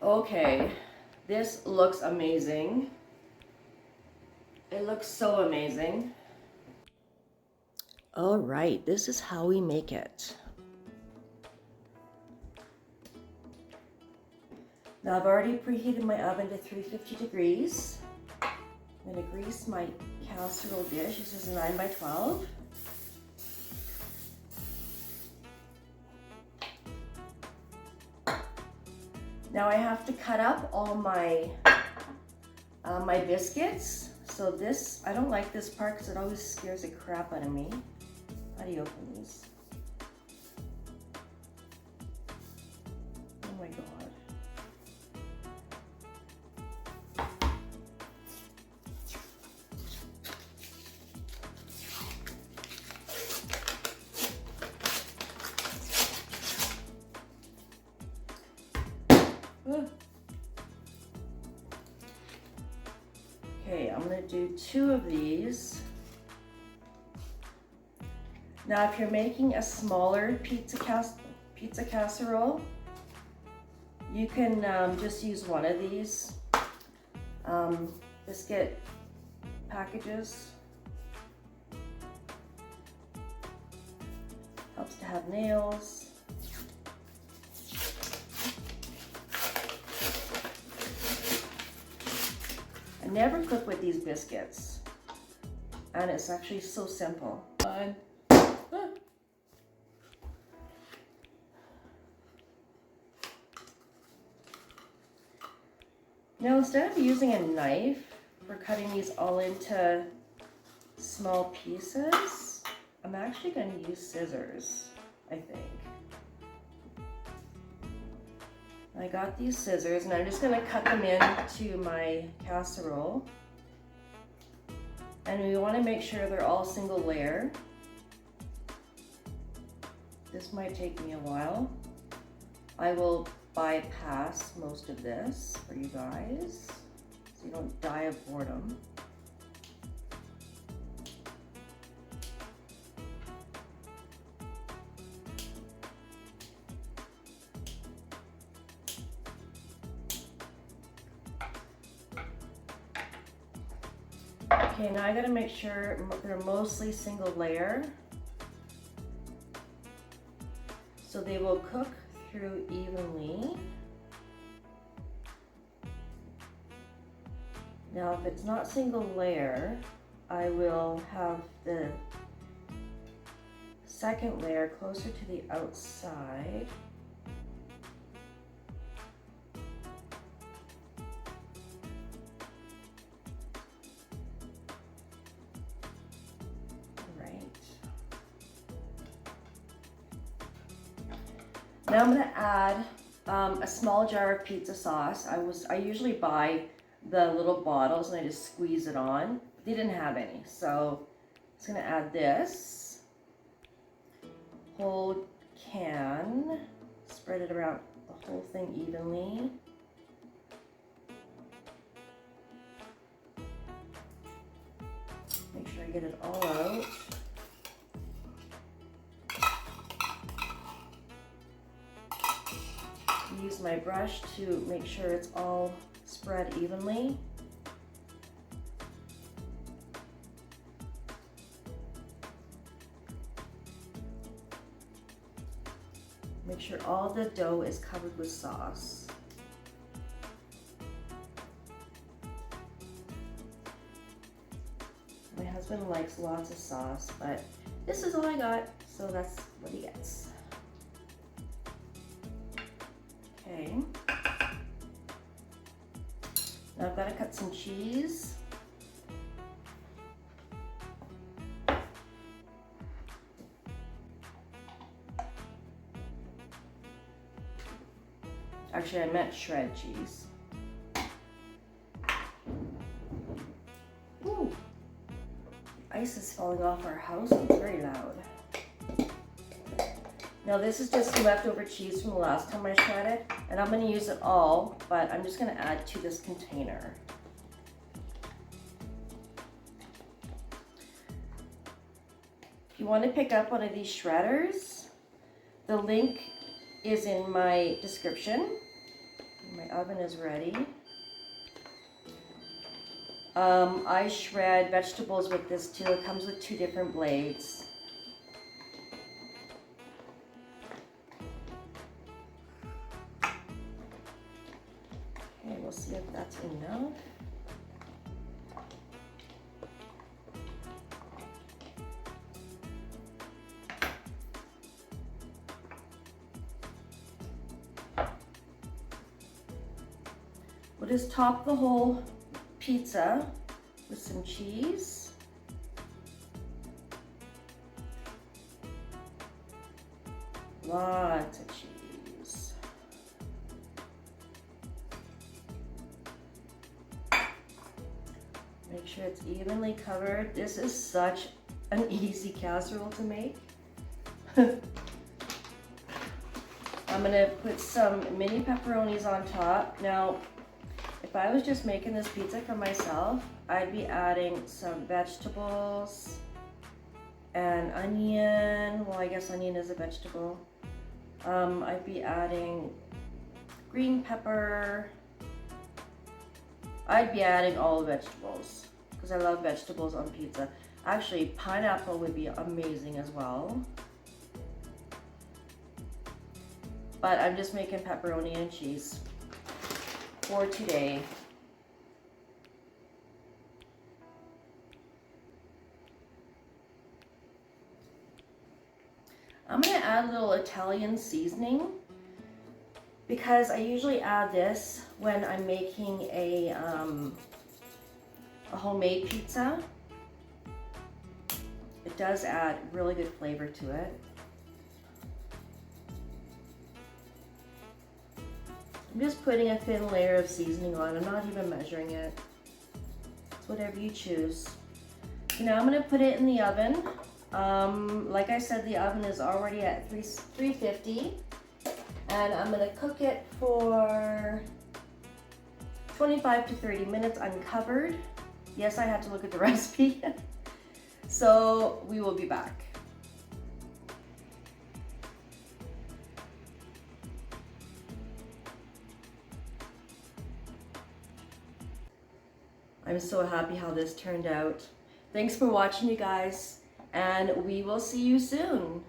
Okay, this looks amazing. It looks so amazing. All right, this is how we make it. Now I've already preheated my oven to 350 degrees. I'm gonna grease my casserole dish. This is a 9 by 12. Now I have to cut up all my my biscuits. So this, I don't like this part because it always scares the crap out of me. How do you open these? Oh my God. Okay, I'm gonna do 2 of these. Now, if you're making a smaller pizza casserole, you can just use one of these biscuit packages. Helps to have nails. I never cook with these biscuits, and it's actually so simple. Now, instead of using a knife for cutting these all into small pieces, I'm actually going to use scissors, I think. I got these scissors and I'm just going to cut them into my casserole. And we want to make sure they're all single layer. This might take me a while. I will bypass most of this for you guys so you don't die of boredom. Okay, now I gotta make sure they're mostly single layer so they will cook through evenly. Now, if it's not single layer, I will have the second layer closer to the outside. Now I'm gonna add a small jar of pizza sauce. I usually buy the little bottles and I just squeeze it on. They didn't have any, so I'm just gonna add this whole can, spread it around the whole thing evenly. Make sure I get it all out. Use my brush to make sure it's all spread evenly. Make sure all the dough is covered with sauce. My husband likes lots of sauce, but this is all I got, so that's what he gets. Okay. Now I've got to cut some cheese. Actually, I meant shred cheese. Ooh, ice is falling off our house. It's very loud. Now this is just leftover cheese from the last time I shredded, and I'm going to use it all, but I'm just going to add to this container. If you want to pick up one of these shredders, the link is in my description, in my oven is ready. I shred vegetables with this too. It comes with 2 different blades. Okay, we'll see if that's enough. We'll just top the whole pizza with some cheese. Lots of cheese. Make sure it's evenly covered. This is such an easy casserole to make. I'm gonna put some mini pepperonis on top. Now, if I was just making this pizza for myself, I'd be adding some vegetables and onion. Well, I guess onion is a vegetable. I'd be adding green pepper. I'd be adding all the vegetables because I love vegetables on pizza. Actually, pineapple would be amazing as well. But I'm just making pepperoni and cheese for today. I'm gonna add a little Italian seasoning because I usually add this when I'm making a homemade pizza. It does add really good flavor to it. I'm just putting a thin layer of seasoning on. I'm not even measuring it. It's whatever you choose. Now I'm gonna put it in the oven. Like I said, the oven is already at 350, and I'm gonna cook it for 25 to 30 minutes uncovered. Yes, I had to look at the recipe. So we will be back. I'm so happy how this turned out. Thanks for watching, you guys, and we will see you soon.